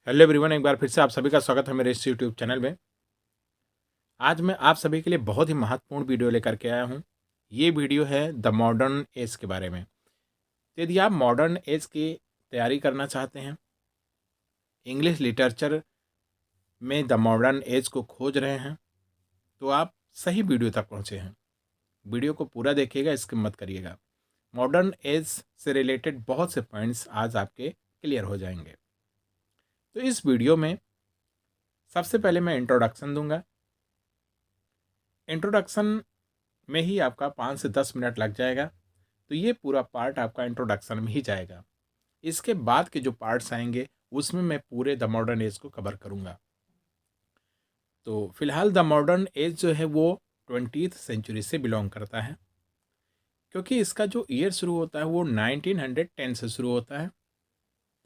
Hello everyone, एक बार फिर से आप सभी का स्वागत है मेरे इस यूट्यूब चैनल में। आज मैं आप सभी के लिए बहुत ही महत्वपूर्ण वीडियो लेकर के आया हूँ। ये वीडियो है द मॉडर्न एज के बारे में। तो यदि आप मॉडर्न एज की तैयारी करना चाहते हैं, इंग्लिश लिटरेचर में द मॉडर्न एज को खोज रहे हैं, तो आप सही वीडियो तक पहुँचे हैं। वीडियो को पूरा देखिएगा, स्किप मत करिएगा। मॉडर्न एज से रिलेटेड बहुत से पॉइंट्स आज आपके क्लियर हो जाएंगे। तो इस वीडियो में सबसे पहले मैं इंट्रोडक्शन दूंगा। इंट्रोडक्शन में ही आपका 5 से 10 मिनट लग जाएगा, तो ये पूरा पार्ट आपका इंट्रोडक्शन में ही जाएगा। इसके बाद के जो पार्ट्स आएंगे उसमें मैं पूरे द मॉडर्न एज को कवर करूँगा। तो फिलहाल द मॉडर्न एज जो है वो 20th सेंचुरी से बिलोंग करता है, क्योंकि इसका जो ईयर शुरू होता है वो 1910 से शुरू होता है।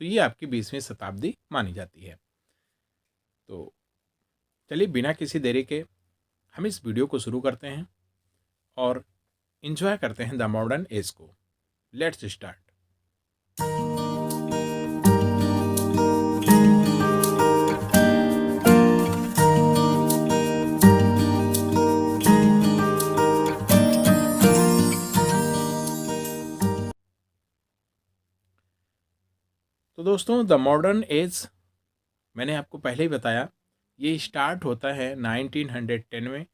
तो ये आपकी 20वीं शताब्दी मानी जाती है। तो चलिए बिना किसी देरी के हम इस वीडियो को शुरू करते हैं और इन्जॉय करते हैं द मॉडर्न एज को। Let's start. तो दोस्तों, द मॉडर्न एज मैंने आपको पहले ही बताया, ये स्टार्ट होता है 1910 में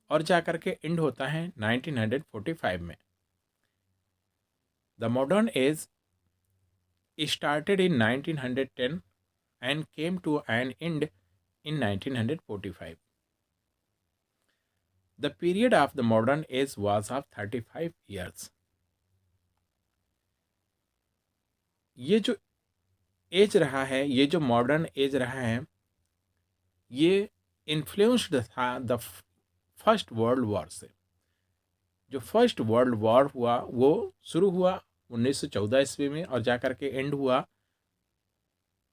और जाकर के एंड होता है 1945 में। The modern age started in 1910 and came to an end in 1945. The period of the modern age was of 35 years. ये जो एज रहा है, ये जो मॉडर्न एज रहा है, ये इन्फ्लुएंस्ड था द फर्स्ट वर्ल्ड वॉर से। जो फर्स्ट वर्ल्ड वॉर हुआ वो शुरू हुआ 1914 ईस्वी में और जाकर के एंड हुआ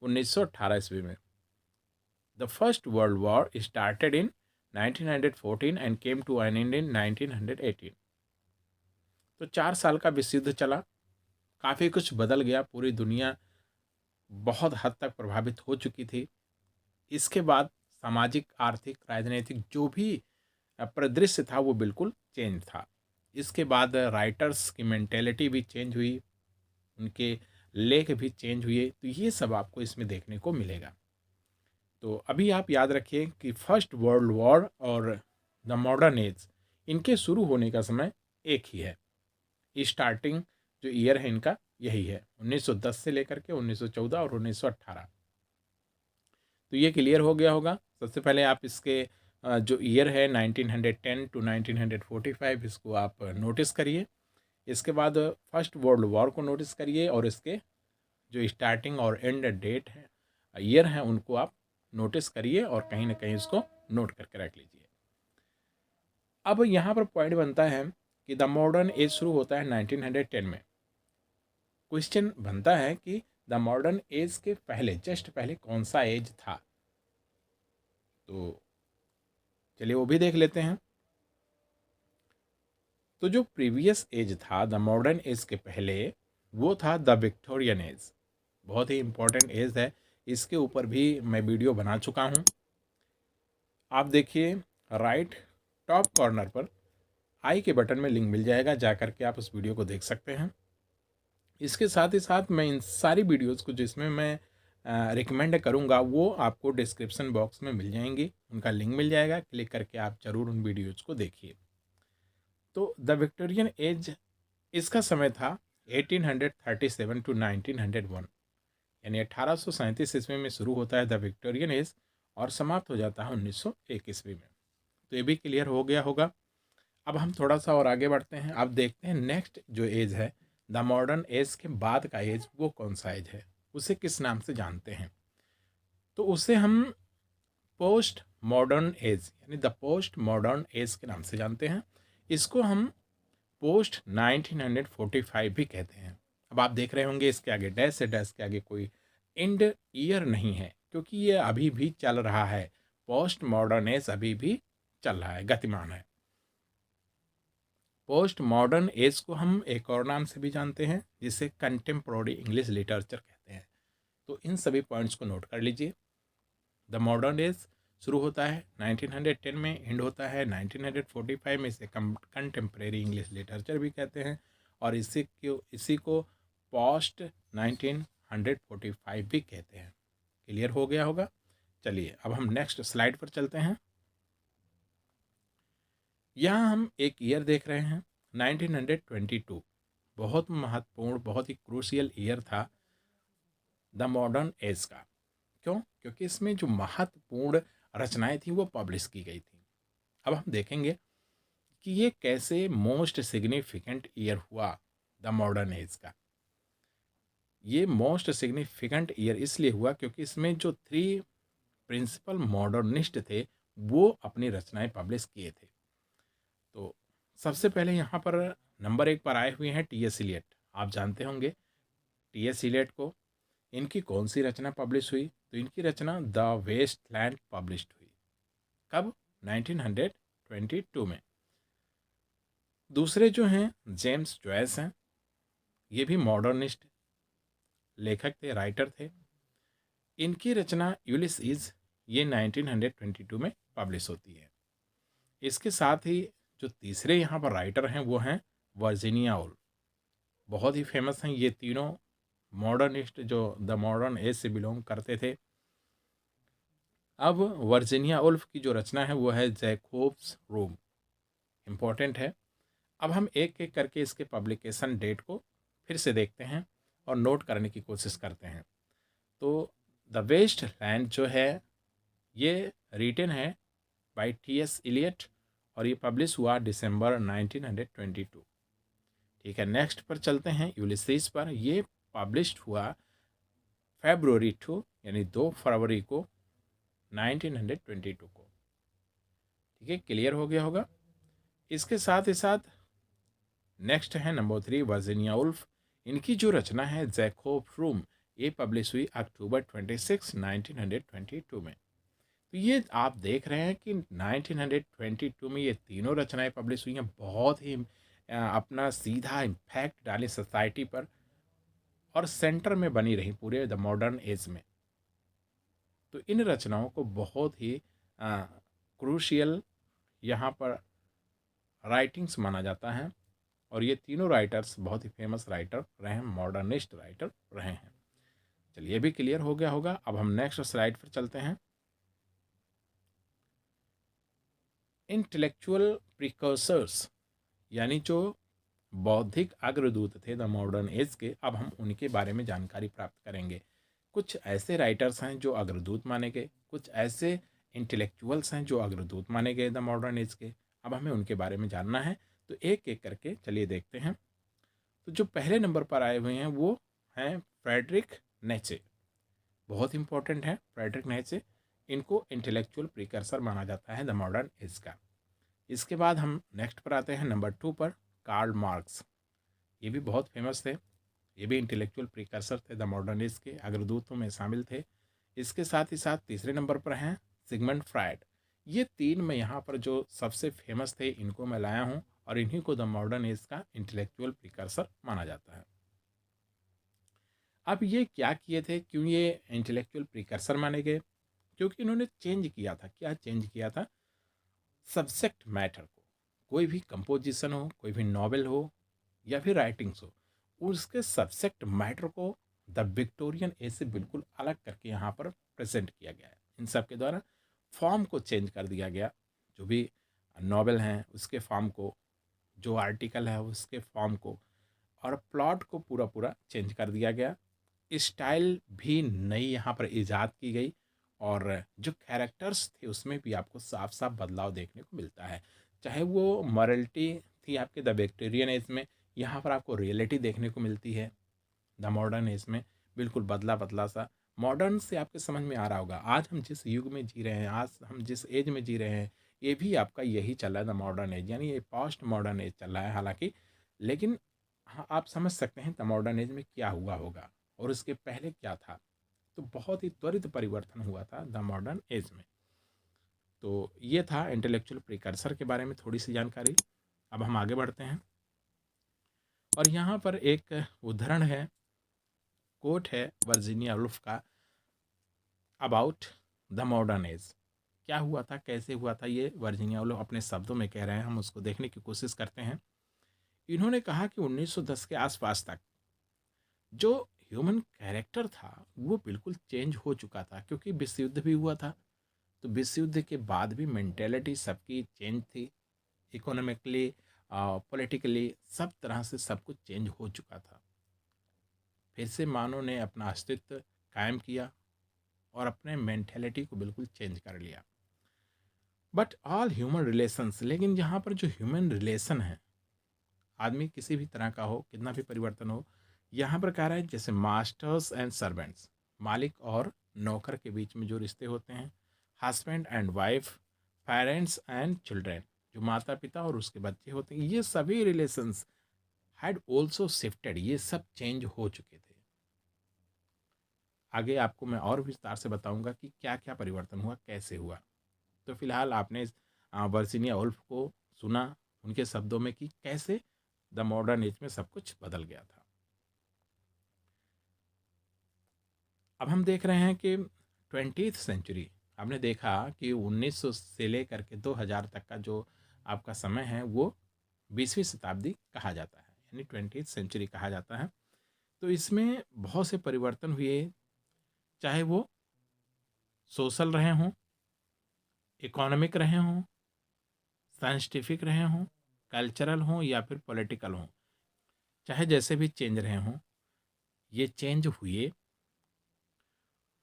1918 ईस्वी में। The first world war started in 1914 and came to an end in 1918। तो 4 साल का विश्व युद्ध चला, काफ़ी कुछ बदल गया, पूरी दुनिया बहुत हद तक प्रभावित हो चुकी थी। इसके बाद सामाजिक, आर्थिक, राजनीतिक जो भी परिदृश्य था वो बिल्कुल चेंज था। इसके बाद राइटर्स की मेंटेलिटी भी चेंज हुई, उनके लेख भी चेंज हुए। तो ये सब आपको इसमें देखने को मिलेगा। तो अभी आप याद रखिए कि फर्स्ट वर्ल्ड वॉर और द मॉडर्न एज, इनके शुरू होने का समय एक ही है। स्टार्टिंग जो ईयर है इनका यही है, 1910 से लेकर के 1914 और 1918। तो ये क्लियर हो गया होगा। सबसे पहले आप इसके जो ईयर है 1910 टू 1945, इसको आप नोटिस करिए। इसके बाद फर्स्ट वर्ल्ड वॉर को नोटिस करिए और इसके जो स्टार्टिंग और एंड डेट है, ईयर हैं, उनको आप नोटिस करिए और कहीं ना कहीं इसको नोट करके रख लीजिए। अब यहाँ पर पॉइंट बनता है कि द मॉडर्न एज शुरू होता है 1910 में। क्वेश्चन बनता है कि द मॉडर्न एज के पहले, जस्ट पहले कौन सा एज था। तो चलिए वो भी देख लेते हैं। तो जो प्रीवियस एज था द मॉडर्न एज के पहले, वो था द विक्टोरियन एज। बहुत ही इंपॉर्टेंट एज है, इसके ऊपर भी मैं वीडियो बना चुका हूँ। आप देखिए राइट टॉप कॉर्नर पर आई के बटन में लिंक मिल जाएगा, जाकर के आप उस वीडियो को देख सकते हैं। इसके साथ ही साथ मैं इन सारी वीडियोस को जिसमें मैं रिकमेंड करूँगा वो आपको डिस्क्रिप्शन बॉक्स में मिल जाएंगी, उनका लिंक मिल जाएगा, क्लिक करके आप ज़रूर उन वीडियोज़ को देखिए। तो द विक्टोरियन एज, इसका समय था 1837 टू 1901, यानी 1837 ईस्वी में शुरू होता है द विक्टोरियन एज और समाप्त हो जाता है 1901 ईस्वी में। तो ये भी क्लियर हो गया होगा। अब हम थोड़ा सा और आगे बढ़ते हैं। अब देखते हैं नेक्स्ट जो एज है, द मॉडर्न एज के बाद का एज, वो कौन सा एज है, उसे किस नाम से जानते हैं। तो उसे हम पोस्ट मॉडर्न एज, यानी द पोस्ट मॉडर्न एज के नाम से जानते हैं। इसको हम पोस्ट 1945 भी कहते हैं। अब आप देख रहे होंगे इसके आगे डैश है, डैश के आगे कोई एंड ईयर नहीं है, क्योंकि ये अभी भी चल रहा है। पोस्ट मॉडर्न एज अभी भी चल रहा है, गतिमान है। पोस्ट मॉडर्न एज को हम एक और नाम से भी जानते हैं, जिसे कंटेम्प्रोरी इंग्लिश लिटरेचर कहते हैं। तो इन सभी पॉइंट्स को नोट कर लीजिए। द मॉडर्न एज शुरू होता है 1910 में, एंड होता है 1945 में। इसे कंटेम्प्रेरी इंग्लिश लिटरेचर भी कहते हैं, और इसी को पोस्ट 1945 भी कहते हैं। क्लियर हो गया होगा। चलिए अब हम नेक्स्ट स्लाइड पर चलते हैं। यहाँ हम एक ईयर देख रहे हैं 1922। बहुत महत्वपूर्ण, बहुत ही क्रूशियल ईयर था द मॉडर्न एज का। क्यों? क्योंकि इसमें जो महत्वपूर्ण रचनाएं थी वो पब्लिश की गई थी। अब हम देखेंगे कि ये कैसे मोस्ट सिग्निफिकेंट ईयर हुआ द मॉडर्न एज का। ये मोस्ट सिग्निफिकेंट ईयर इसलिए हुआ क्योंकि इसमें जो 3 प्रिंसिपल मॉडर्निस्ट थे वो अपनी रचनाएं पब्लिश किए थे। तो सबसे पहले यहाँ पर नंबर 1 पर आए हुए हैं टी.एस. इलियट। आप जानते होंगे टी.एस. इलियट को। इनकी कौन सी रचना पब्लिश हुई? तो इनकी रचना द वेस्टलैंड पब्लिश्ड हुई। कब? 1922 में। दूसरे जो हैं जेम्स जॉयस हैं, ये भी मॉडर्निस्ट लेखक थे, राइटर थे। इनकी रचना यूलिसीज, ये 1922 में पब्लिश होती है। इसके साथ ही जो तीसरे यहाँ पर राइटर हैं वो हैं वर्जीनिया वुल्फ। बहुत ही फेमस हैं ये तीनों मॉडर्निस्ट जो द मॉडर्न एज से बिलोंग करते थे। अब वर्जीनिया वुल्फ की जो रचना है वो है जैकोब्स रूम, इम्पॉर्टेंट है। अब हम एक एक करके इसके पब्लिकेशन डेट को फिर से देखते हैं और नोट करने की कोशिश करते हैं। तो द वेस्ट लैंड जो है ये रिटन है बाय टी.एस. इलियट और ये पब्लिश हुआ दिसंबर 1922। ठीक है, नेक्स्ट पर चलते हैं यूलिसीज पर। ये पब्लिश्ड हुआ February 2 यानी 2 फरवरी को 1922 को। ठीक है, क्लियर हो गया होगा। इसके साथ ही साथ नेक्स्ट है नंबर 3 वर्जीनिया वुल्फ। इनकी जो रचना है जैकोब्स रूम, ये पब्लिश हुई October 26, 1922 में। तो ये आप देख रहे हैं कि 1922 में ये तीनों रचनाएं पब्लिश हुई हैं। बहुत ही अपना सीधा इम्पैक्ट डाली सोसाइटी पर और सेंटर में बनी रही पूरे द मॉडर्न एज में। तो इन रचनाओं को बहुत ही क्रूशियल यहाँ पर राइटिंग्स माना जाता है, और ये तीनों राइटर्स बहुत ही फेमस राइटर रहे हैं, मॉडर्निस्ट राइटर रहे हैं। चलिए ये भी क्लियर हो गया होगा। अब हम नेक्स्ट स्लाइड पर चलते हैं। इंटेलेक्चुअल प्रिकर्सर्स यानी जो बौद्धिक अग्रदूत थे द मॉडर्न एज के, अब हम उनके बारे में जानकारी प्राप्त करेंगे। कुछ ऐसे राइटर्स हैं जो अग्रदूत माने गए, कुछ ऐसे इंटेलेक्चुअल्स हैं जो अग्रदूत माने गए द मॉडर्न एज के। अब हमें उनके बारे में जानना है, तो एक एक करके चलिए देखते हैं। तो जो पहले नंबर पर आए हुए हैं वो हैं फ्रेडरिक नेचे। बहुत इंपॉर्टेंट है फ्रेडरिक नेचे। इनको इंटेलेक्चुअल प्रिकर्सर माना जाता है द मॉडर्न एज का। इसके बाद हम नेक्स्ट पर आते हैं नंबर 2 पर, कार्ल मार्क्स। ये भी बहुत फेमस थे, ये भी इंटेलेक्चुअल प्रिकर्सर थे द मॉडर्न एज के, अग्रदूतों में शामिल थे। इसके साथ ही साथ तीसरे नंबर पर हैं सिगमंड फ्रायड। ये 3 में यहाँ पर जो सबसे फेमस थे इनको मैं लाया हूँ, और इन्हीं को द मॉडर्न एज का इंटेलेक्चुअल प्रिकर्सर माना जाता है। अब ये क्या किए थे, क्यों ये इंटेलेक्चुअल प्रिकर्सर माने गए? क्योंकि इन्होंने चेंज किया था। क्या चेंज किया था? सब्जेक्ट मैटर को। कोई भी कंपोजिशन हो, कोई भी नॉवेल हो या फिर राइटिंग्स हो, उसके सब्जेक्ट मैटर को द विक्टोरियन एज से बिल्कुल अलग करके यहाँ पर प्रेजेंट किया गया है। इन सब के द्वारा फॉर्म को चेंज कर दिया गया। जो भी नॉवेल हैं उसके फॉर्म को, जो आर्टिकल है उसके फॉर्म को, और प्लॉट को पूरा पूरा चेंज कर दिया गया। स्टाइल भी नई यहाँ पर ईजाद की गई, और जो कैरेक्टर्स थे उसमें भी आपको साफ साफ बदलाव देखने को मिलता है। चाहे वो मॉरलिटी थी आपके द विक्टोरियन एज में, यहाँ पर आपको रियलिटी देखने को मिलती है द मॉडर्न एज में। बिल्कुल बदला बदला सा। मॉडर्न से आपके समझ में आ रहा होगा, आज हम जिस युग में जी रहे हैं, आज हम जिस एज में जी रहे हैं, ये भी आपका यही चल रहा है द मॉडर्न एज, यानी ये पोस्ट मॉडर्न एज चल रहा है हालांकि। लेकिन हाँ, आप समझ सकते हैं द मॉडर्न एज में क्या हुआ होगा और उसके पहले क्या था। तो बहुत ही त्वरित परिवर्तन हुआ था द मॉडर्न एज में। तो ये था इंटेलेक्चुअल प्रिकर्सर के बारे में थोड़ी सी जानकारी। अब हम आगे बढ़ते हैं, और यहाँ पर एक उदाहरण है कोट है वर्जीनिया वुल्फ का अबाउट द मॉडर्न एज। क्या हुआ था, कैसे हुआ था, ये वर्जीनिया वुल्फ अपने शब्दों में कह रहे हैं, हम उसको देखने की कोशिश करते हैं। इन्होंने कहा कि 1910 के आसपास तक जो ह्यूमन कैरेक्टर था वो बिल्कुल चेंज हो चुका था, क्योंकि विश्व युद्ध भी हुआ था। तो विश्व युद्ध के बाद भी मेंटेलिटी सबकी चेंज थी, इकोनॉमिकली, पॉलिटिकली, सब तरह से सब कुछ चेंज हो चुका था। फिर से मानव ने अपना अस्तित्व कायम किया और अपने मेंटेलिटी को बिल्कुल चेंज कर लिया। बट ऑल ह्यूमन रिलेशंस, लेकिन यहाँ पर जो ह्यूमन रिलेशन है, आदमी किसी भी तरह का हो, कितना भी परिवर्तन हो, यहाँ पर कह रहा है जैसे मास्टर्स एंड सर्वेंट्स, मालिक और नौकर के बीच में जो रिश्ते होते हैं, husband and wife, parents and children, जो माता पिता और उसके बच्चे होते हैं, ये सभी रिलेशंस हैड ऑल्सो शिफ्टेड, ये सब चेंज हो चुके थे। आगे आपको मैं और विस्तार से बताऊंगा कि क्या क्या परिवर्तन हुआ, कैसे हुआ। तो फिलहाल आपने वर्जीनिया वुल्फ को सुना उनके शब्दों में कि कैसे द मॉडर्न एज में सब कुछ बदल गया था। अब हम देख रहे हैं कि 20th सेंचुरी, आपने देखा कि 1900 से लेकर के 2000 तक का जो आपका समय है वो 20वीं शताब्दी कहा जाता है, यानी 20th सेंचुरी कहा जाता है। तो इसमें बहुत से परिवर्तन हुए, चाहे वो सोशल रहे हों, इकोनॉमिक रहे हों, साइंटिफिक रहे हों, कल्चरल हों या फिर पॉलिटिकल हों, चाहे जैसे भी चेंज रहे हों, ये चेंज हुए।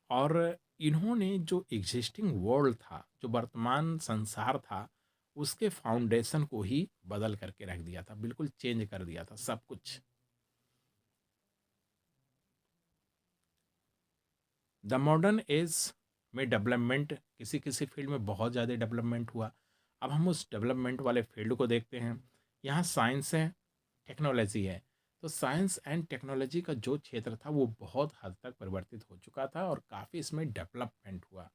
और इन्होंने जो एग्जिस्टिंग वर्ल्ड था, जो वर्तमान संसार था, उसके फाउंडेशन को ही बदल करके रख दिया था, बिल्कुल चेंज कर दिया था सब कुछ। द मॉडर्न एज में डेवलपमेंट, किसी किसी फील्ड में बहुत ज़्यादा डेवलपमेंट हुआ। अब हम उस डेवलपमेंट वाले फील्ड को देखते हैं। यहाँ साइंस है, टेक्नोलॉजी है। तो साइंस एंड टेक्नोलॉजी का जो क्षेत्र था वो बहुत हद तक परिवर्तित हो चुका था और काफ़ी इसमें डेवलपमेंट हुआ।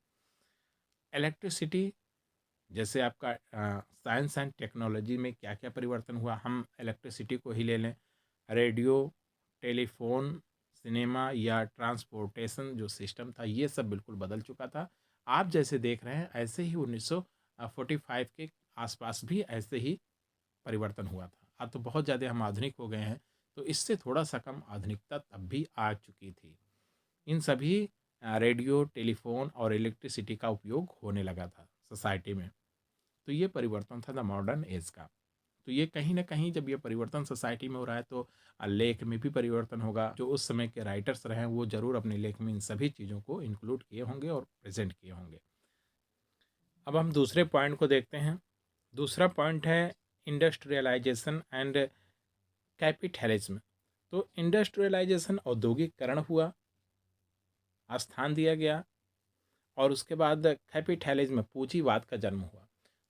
इलेक्ट्रिसिटी, जैसे आपका साइंस एंड टेक्नोलॉजी में क्या क्या परिवर्तन हुआ, हम इलेक्ट्रिसिटी को ही ले लें। रेडियो, टेलीफोन, सिनेमा या ट्रांसपोर्टेशन जो सिस्टम था, ये सब बिल्कुल बदल चुका था। आप जैसे देख रहे हैं ऐसे ही 1945 के आसपास भी ऐसे ही परिवर्तन हुआ था। अब तो बहुत ज़्यादा हम आधुनिक हो गए हैं, तो इससे थोड़ा सा कम आधुनिकता तब भी आ चुकी थी। इन सभी रेडियो, टेलीफोन और इलेक्ट्रिसिटी का उपयोग होने लगा था सोसाइटी में। तो ये परिवर्तन था द मॉडर्न एज का। तो ये कहीं ना कहीं जब ये परिवर्तन सोसाइटी में हो रहा है तो लेख में भी परिवर्तन होगा। जो उस समय के राइटर्स रहे हैं वो जरूर अपने लेख में इन सभी चीज़ों को इंक्लूड किए होंगे और प्रेजेंट किए होंगे। अब हम दूसरे पॉइंट को देखते हैं। दूसरा पॉइंट है इंडस्ट्रियलाइजेशन एंड कैपिटलिज्म। तो इंडस्ट्रियलाइजेशन, औद्योगिकरण हुआ, स्थान दिया गया, और उसके बाद कैपिटलिज्म, पूंजीवाद का जन्म हुआ।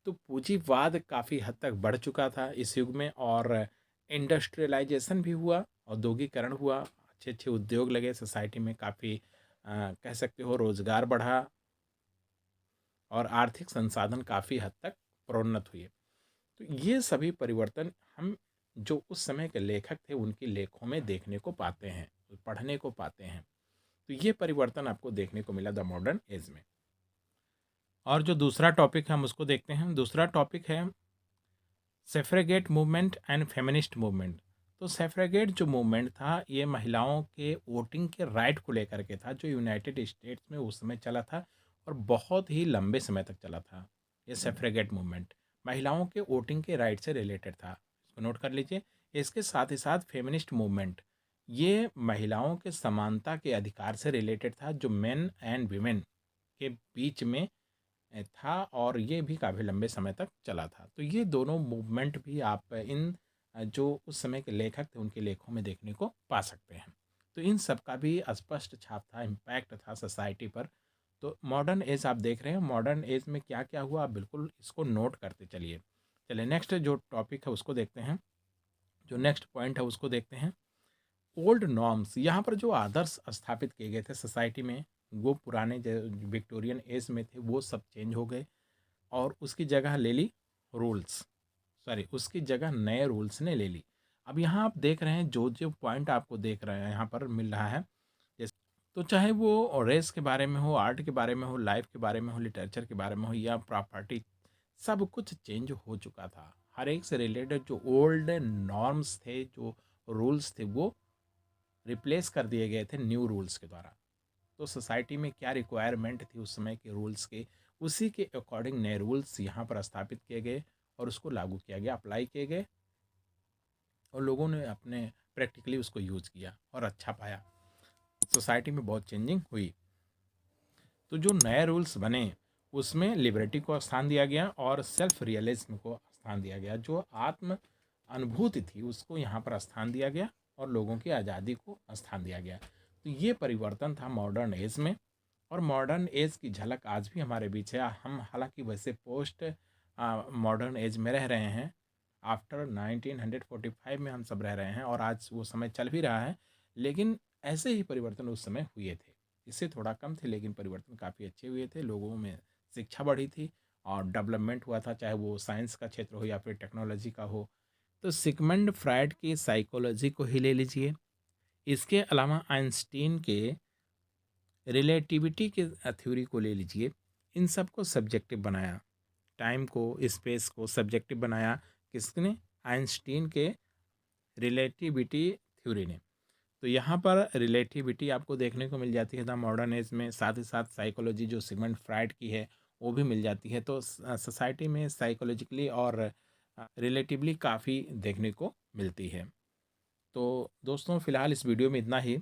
तो पूंजीवाद काफ़ी हद तक बढ़ चुका था इस युग में, और इंडस्ट्रियलाइजेशन भी हुआ, औद्योगिकरण हुआ, अच्छे अच्छे उद्योग लगे सोसाइटी में, काफ़ी कह सकते हो रोजगार बढ़ा और आर्थिक संसाधन काफ़ी हद तक प्रोन्नत हुए। तो ये सभी परिवर्तन हम जो उस समय के लेखक थे उनके लेखों में देखने को पाते हैं, पढ़ने को पाते हैं। तो ये परिवर्तन आपको देखने को मिला द मॉडर्न एज में। और जो दूसरा टॉपिक है हम उसको देखते हैं। दूसरा टॉपिक है सेफ्रेगेट मूवमेंट एंड फेमिनिस्ट मूवमेंट। तो सेफ्रेगेट जो मूवमेंट था ये महिलाओं के वोटिंग के राइट को लेकर के था, जो यूनाइटेड स्टेट्स में उस समय चला था और बहुत ही लंबे समय तक चला था। ये सेफ्रेगेट मूवमेंट महिलाओं के वोटिंग के राइट से रिलेटेड था, इसको नोट कर लीजिए। इसके साथ ही साथ फेमिनिस्ट मूवमेंट, ये महिलाओं के समानता के अधिकार से रिलेटेड था, जो मेन एंड वीमेन के बीच में था, और ये भी काफ़ी लंबे समय तक चला था। तो ये दोनों मूवमेंट भी आप इन जो उस समय के लेखक थे उनके लेखों में देखने को पा सकते हैं। तो इन सब का भी स्पष्ट छाप था, इम्पैक्ट था सोसाइटी पर। तो मॉडर्न एज आप देख रहे हैं, मॉडर्न एज में क्या क्या हुआ आप बिल्कुल इसको नोट करते चलिए। चलिए नेक्स्ट जो टॉपिक है उसको देखते हैं, जो नेक्स्ट पॉइंट है उसको देखते हैं। ओल्ड नॉर्म्स, यहाँ पर जो आदर्श स्थापित किए गए थे सोसाइटी में, वो पुराने जो विक्टोरियन एज में थे वो सब चेंज हो गए और उसकी जगह ले ली रूल्स, सॉरी उसकी जगह नए रूल्स ने ले ली। अब यहाँ आप देख रहे हैं जो जो पॉइंट आपको देख रहे हैं यहाँ पर मिल रहा है, तो चाहे वो रेस के बारे में हो, आर्ट के बारे में हो, लाइफ के बारे में हो, लिटरेचर के बारे में हो या प्रॉपर्टी, सब कुछ चेंज हो चुका था। हर एक से रिलेटेड जो ओल्ड नॉर्म्स थे, जो रूल्स थे, वो रिप्लेस कर दिए गए थे न्यू रूल्स के द्वारा। तो सोसाइटी में क्या रिक्वायरमेंट थी उस समय के रूल्स के, उसी के अकॉर्डिंग नए रूल्स यहाँ पर स्थापित किए गए और उसको लागू किया गया, अप्लाई किए गए, और लोगों ने अपने प्रैक्टिकली उसको यूज़ किया और अच्छा पाया। सोसाइटी में बहुत चेंजिंग हुई। तो जो नए रूल्स बने उसमें लिबर्टी को स्थान दिया गया और सेल्फ रियलिज्म को स्थान दिया गया। जो आत्म अनुभूति थी उसको यहाँ पर स्थान दिया गया और लोगों की आज़ादी को स्थान दिया गया। तो ये परिवर्तन था मॉडर्न एज में, और मॉडर्न एज की झलक आज भी हमारे बीच है। हम हालांकि वैसे पोस्ट मॉडर्न एज में रह रहे हैं, आफ्टर 1945 में हम सब रह रहे हैं और आज वो समय चल भी रहा है, लेकिन ऐसे ही परिवर्तन उस समय हुए थे। इससे थोड़ा कम थे लेकिन परिवर्तन काफ़ी अच्छे हुए थे। लोगों में शिक्षा बढ़ी थी और डेवलपमेंट हुआ था, चाहे वो साइंस का क्षेत्र हो या फिर टेक्नोलॉजी का हो। तो सिगमंड फ्राइड की साइकोलॉजी को ही ले लीजिए, इसके अलावा आइंस्टीन के रिलेटिविटी के थ्योरी को ले लीजिए। इन सब को सब्जेक्टिव बनाया, टाइम को, स्पेस को सब्जेक्टिव बनाया किसने? आइंस्टीन के रिलेटिविटी थ्योरी ने। तो यहाँ पर रिलेटिविटी आपको देखने को मिल जाती है द मॉडर्न एज में, साथ ही साथ साइकोलॉजी जो सिगमंड फ्राइड की है वो भी मिल जाती है। तो सोसाइटी में साइकोलॉजिकली और रिलेटिवली काफ़ी देखने को मिलती है। तो दोस्तों फ़िलहाल इस वीडियो में इतना ही।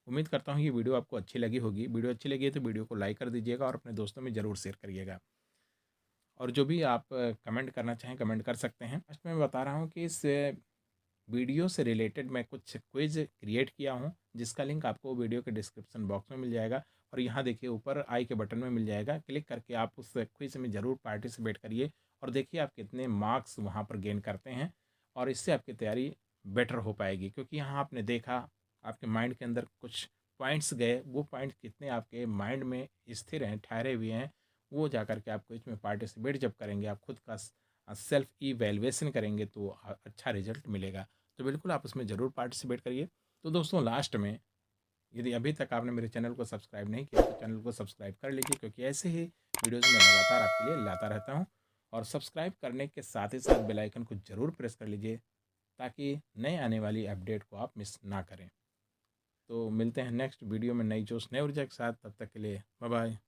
उम्मीद करता हूँ ये वीडियो आपको अच्छी लगी होगी। वीडियो अच्छी लगी है तो वीडियो को लाइक कर दीजिएगा और अपने दोस्तों में ज़रूर शेयर करिएगा। और जो भी आप कमेंट करना चाहें कमेंट कर सकते हैं। फर्स्ट मैं बता रहा हूँ कि इस वीडियो से रिलेटेड मैं कुछ क्विज क्रिएट किया हूँ, जिसका लिंक आपको वीडियो के डिस्क्रिप्शन बॉक्स में मिल जाएगा और यहाँ देखिए ऊपर आई के बटन में मिल जाएगा। क्लिक करके आप उस क्विज में ज़रूर पार्टिसिपेट करिए और देखिए आप कितने मार्क्स वहाँ पर गेन करते हैं, और इससे आपकी तैयारी बेटर हो पाएगी। क्योंकि यहाँ आपने देखा आपके माइंड के अंदर कुछ पॉइंट्स गए, वो पॉइंट कितने आपके माइंड में स्थिर हैं, ठहरे हुए हैं, वो जा कर के आप क्विज में पार्टिसिपेट जब करेंगे, आप खुद का सेल्फ इवैल्यूएशन करेंगे तो अच्छा रिजल्ट मिलेगा। तो बिल्कुल आप उसमें ज़रूर पार्टिसिपेट करिए। तो दोस्तों लास्ट में, यदि अभी तक आपने मेरे चैनल को सब्सक्राइब नहीं किया तो चैनल को सब्सक्राइब कर लीजिए, क्योंकि ऐसे ही वीडियोज़ मैं लगातार आपके लिए लाता रहता हूँ। और सब्सक्राइब करने के साथ ही साथ बेल आइकन को ज़रूर प्रेस कर लीजिए ताकि नए आने वाली अपडेट को आप मिस ना करें। तो मिलते हैं नेक्स्ट वीडियो में नई जोश नई ऊर्जा के साथ। तब तक के लिए बाय बाय।